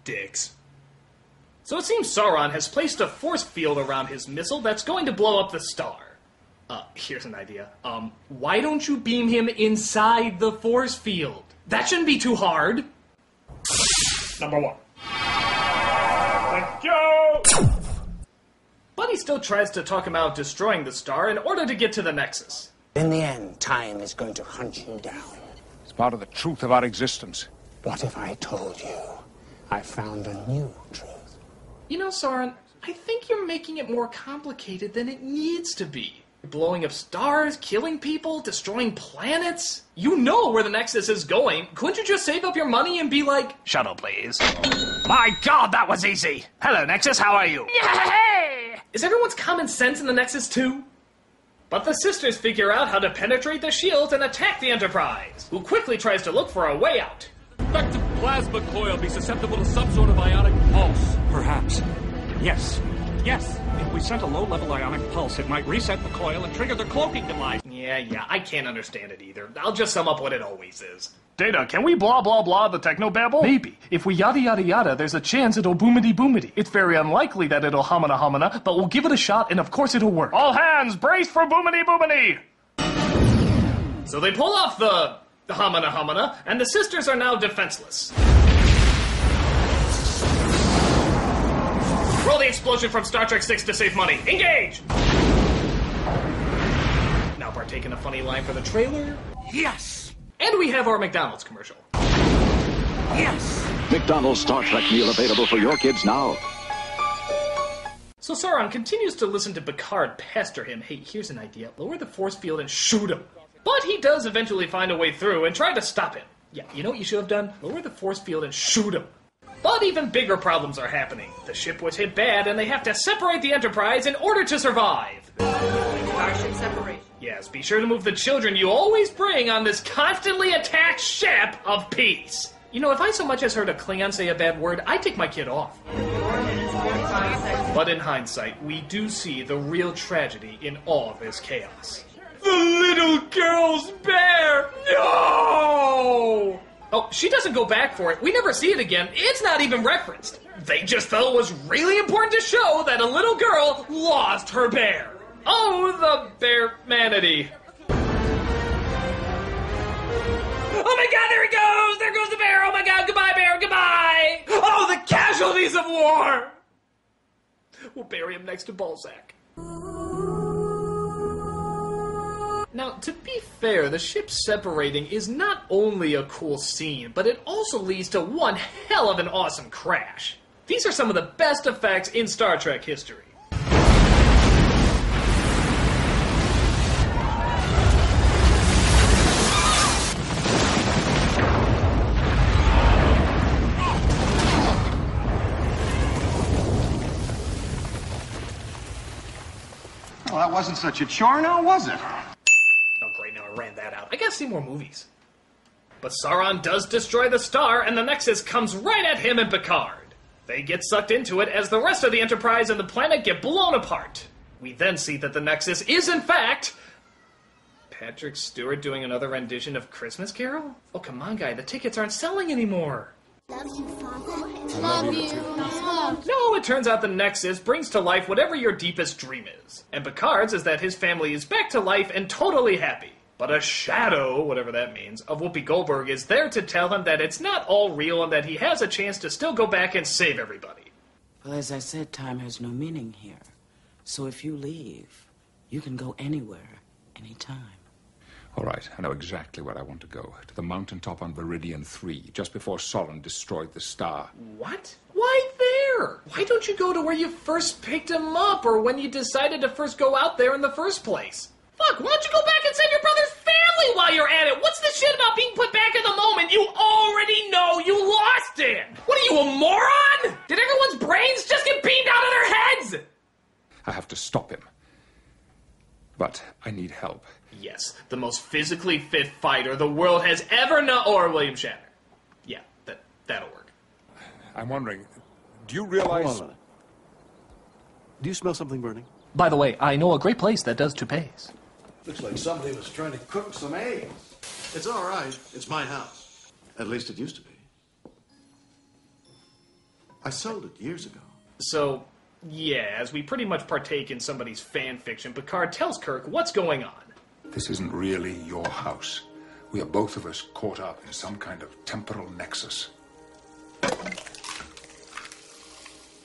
Dicks. So it seems Sauron has placed a force field around his missile that's going to blow up the star. Here's an idea. Why don't you beam him inside the force field? That shouldn't be too hard. Number 1. Thank you! But he still tries to talk him out destroying the star in order to get to the Nexus. In the end, time is going to hunt you down. It's part of the truth of our existence. What if I told you I found a new truth? You know, Sauron, I think you're making it more complicated than it needs to be. Blowing up stars, killing people, destroying planets. You know where the Nexus is going. Couldn't you just save up your money and be like, shut up, please. My God, that was easy. Hello, Nexus, how are you? Yay! Is everyone's common sense in the Nexus too? But the sisters figure out how to penetrate the shield and attack the Enterprise, who quickly tries to look for a way out. Effective plasma coil be susceptible to some sort of ionic pulse. Perhaps. Yes. Yes. If we sent a low-level ionic pulse, it might reset the coil and trigger the cloaking device. Yeah, I can't understand it either. I'll just sum up what it always is. Data, can we blah blah blah the technobabble? Maybe. If we yada yada yada, there's a chance it'll boomity boomity. It's very unlikely that it'll homina homina, but we'll give it a shot and of course it'll work. All hands, brace for boomity boomity! So they pull off the homina homina, and the sisters are now defenseless. Roll the explosion from Star Trek 6 to save money. Engage! Now partake in a funny line for the trailer. Yes! And we have our McDonald's commercial. Yes! McDonald's Star Trek meal available for your kids now. So Sauron continues to listen to Picard pester him. Hey, here's an idea. Lower the force field and shoot him. But he does eventually find a way through and try to stop him. Yeah, you know what you should have done? Lower the force field and shoot him. But even bigger problems are happening. The ship was hit bad, and they have to separate the Enterprise in order to survive. Starship separation. Yes, be sure to move the children you always bring on this constantly attacked ship of peace. You know, if I so much as heard a Klingon say a bad word, I'd take my kid off. 4 minutes, 45 seconds. But in hindsight, we do see the real tragedy in all this chaos. The little girl's bear! No! Oh, she doesn't go back for it. We never see it again. It's not even referenced. They just felt it was really important to show that a little girl lost her bear. Oh, the bear-manity. Oh my God, there he goes! There goes the bear! Oh my God, goodbye, bear, goodbye! Oh, the casualties of war! We'll bury him next to Balzac. Now, to be fair, the ship separating is not only a cool scene, but it also leads to one hell of an awesome crash. These are some of the best effects in Star Trek history. Well, that wasn't such a chore now, was it? Oh, great, now I ran that out. I gotta see more movies. But Sauron does destroy the star, and the Nexus comes right at him and Picard. They get sucked into it as the rest of the Enterprise and the planet get blown apart. We then see that the Nexus is, in fact, Patrick Stewart doing another rendition of Christmas Carol? Oh, come on, guy, the tickets aren't selling anymore. Love you, Father. Love you. No, it turns out the Nexus brings to life whatever your deepest dream is. And Picard's is that his family is back to life and totally happy. But a shadow, whatever that means, of Whoopi Goldberg is there to tell him that it's not all real and that he has a chance to still go back and save everybody. Well, as I said, time has no meaning here. So if you leave, you can go anywhere, anytime. All right, I know exactly where I want to go. To the mountaintop on Viridian 3, just before Sauron destroyed the star. What? Why there? Why don't you go to where you first picked him up, or when you decided to first go out there in the first place? Fuck, why don't you go back and save your brother's family while you're at it? What's the shit about being put back in the moment you already know you lost it? What are you, a moron? Did everyone's brains just get beamed out of their heads? I have to stop him. But I need help. Yes, the most physically fit fighter the world has ever known, or William Shatner. Yeah, that'll work. I'm wondering, do you realize... Hold on a minute. Do you smell something burning? By the way, I know a great place that does toupees. Looks like somebody was trying to cook some eggs. It's all right. It's my house. At least it used to be. I sold it years ago. So, yeah, as we pretty much partake in somebody's fan fiction, Picard tells Kirk what's going on. This isn't really your house. We are both of us caught up in some kind of temporal nexus.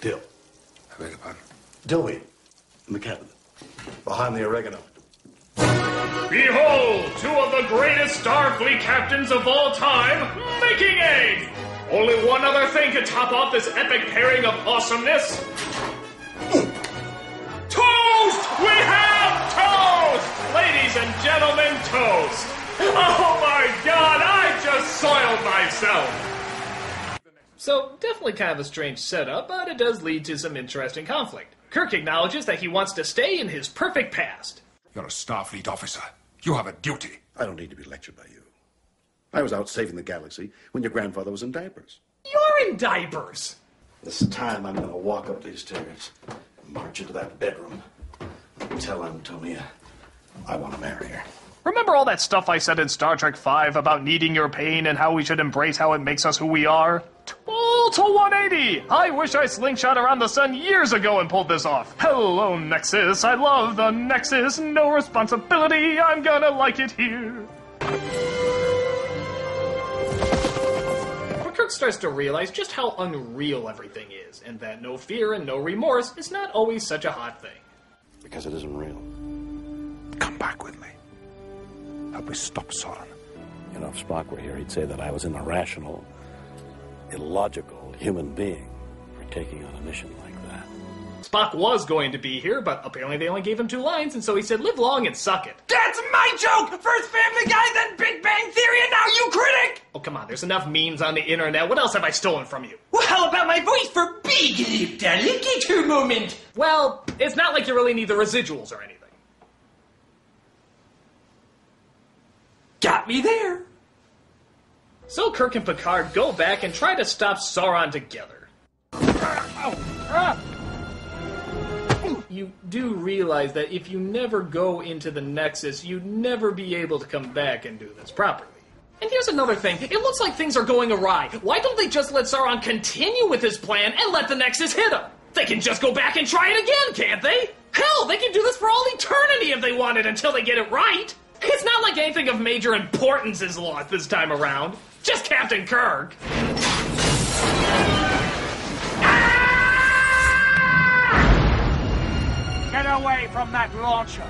Dill. I beg your pardon? Dillweed. In the cabinet. Behind the oregano. Behold, two of the greatest Starfleet captains of all time making egg! Only one other thing could top off this epic pairing of awesomeness. Toast! We have toast! Ladies and gentlemen, toast! Oh my god, I just soiled myself! So, definitely kind of a strange setup, but it does lead to some interesting conflict. Kirk acknowledges that he wants to stay in his perfect past. You're a Starfleet officer. You have a duty. I don't need to be lectured by you. I was out saving the galaxy when your grandfather was in diapers. You're in diapers! This time I'm going to walk up these stairs and march into that bedroom and tell Antonia I want to marry her. Remember all that stuff I said in Star Trek V about needing your pain and how we should embrace how it makes us who we are? Total 180! I wish I slingshot around the sun years ago and pulled this off. Hello, Nexus. I love the Nexus. No responsibility. I'm gonna like it here. But Kirk starts to realize just how unreal everything is, and that no fear and no remorse is not always such a hot thing. Because it isn't real. Come back with me. Help me stop Soren. You know, if Spock were here, he'd say that I was an irrational, illogical human being for taking on a mission like that. Spock was going to be here, but apparently they only gave him 2 lines, and so he said, live long and suck it. That's my joke! First Family Guy, then Big Bang Theory, and now you critic! Oh, come on, there's enough memes on the internet. What else have I stolen from you? Well, how about my voice for Big Lip Delicate moment? Well, it's not like you really need the residuals or anything. Got me there. So Kirk and Picard go back and try to stop Sauron together. You do realize that if you never go into the Nexus, you'd never be able to come back and do this properly. And here's another thing. It looks like things are going awry. Why don't they just let Sauron continue with his plan and let the Nexus hit him? They can just go back and try it again, can't they? Hell, they can do this for all eternity if they wanted until they get it right. It's not like anything of major importance is lost this time around. Just Captain Kirk. Get away from that launcher.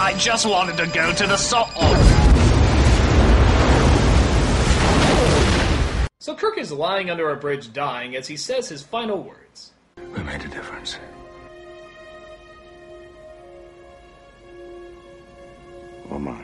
I just wanted to go to the So Kirk is lying under a bridge dying as he says his final words. We made a difference. Oh my.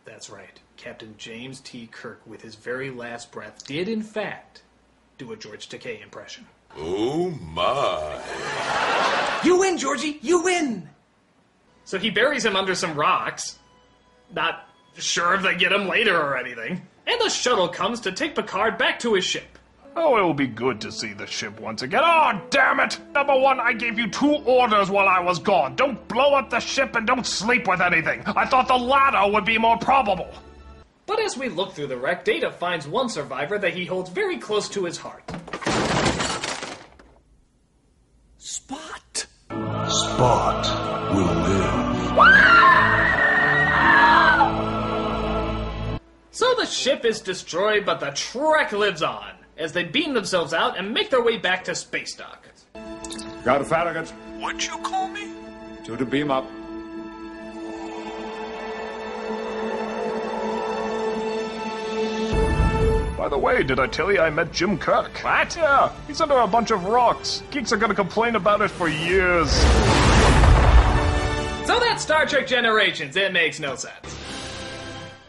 That's right. Captain James T. Kirk, with his very last breath, did in fact do a George Takei impression. Oh my. You win, Georgie. You win. So he buries him under some rocks. Not sure if they get him later or anything. And the shuttle comes to take Picard back to his ship. Oh, it will be good to see the ship once again. Oh, damn it! Number 1, I gave you 2 orders while I was gone. Don't blow up the ship and don't sleep with anything. I thought the latter would be more probable. But as we look through the wreck, Data finds one survivor that he holds very close to his heart. Spot. Spot will live. So the ship is destroyed, but the Trek lives on, as they beam themselves out and make their way back to space dock. Got Farragut. What'd you call me? 2 to beam up. By the way, did I tell you I met Jim Kirk? What? Yeah, he's under a bunch of rocks. Geeks are gonna complain about it for years. So that's Star Trek Generations. It makes no sense.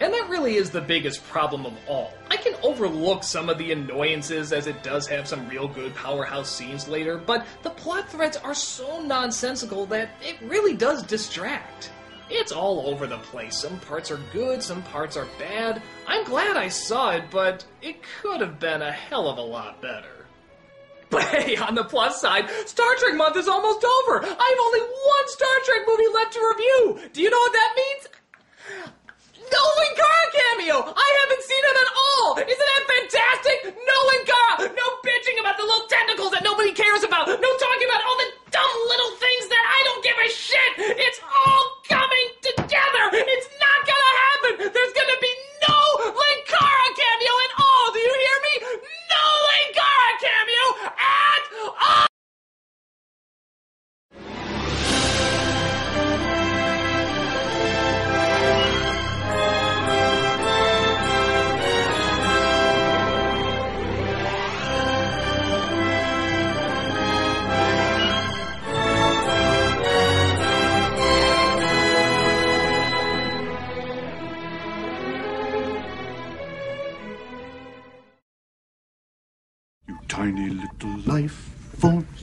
And that really is the biggest problem of all. I can overlook some of the annoyances as it does have some real good powerhouse scenes later, but the plot threads are so nonsensical that it really does distract. It's all over the place. Some parts are good, some parts are bad. I'm glad I saw it, but it could have been a hell of a lot better. But hey, on the plus side, Star Trek month is almost over. I have only one Star Trek movie left to review. Do you know what that means? Nolan Cara cameo! I haven't seen him at all! Isn't that fantastic? Nolan Cara! No bitching about the little tentacles that nobody cares about! No talking about all the dumb little things that I don't give a shit! It's all coming together! It's not gonna happen! There's gonna be no Linkara cameo at all! Do you hear me? No Linkara cameo at all! Tiny little life forms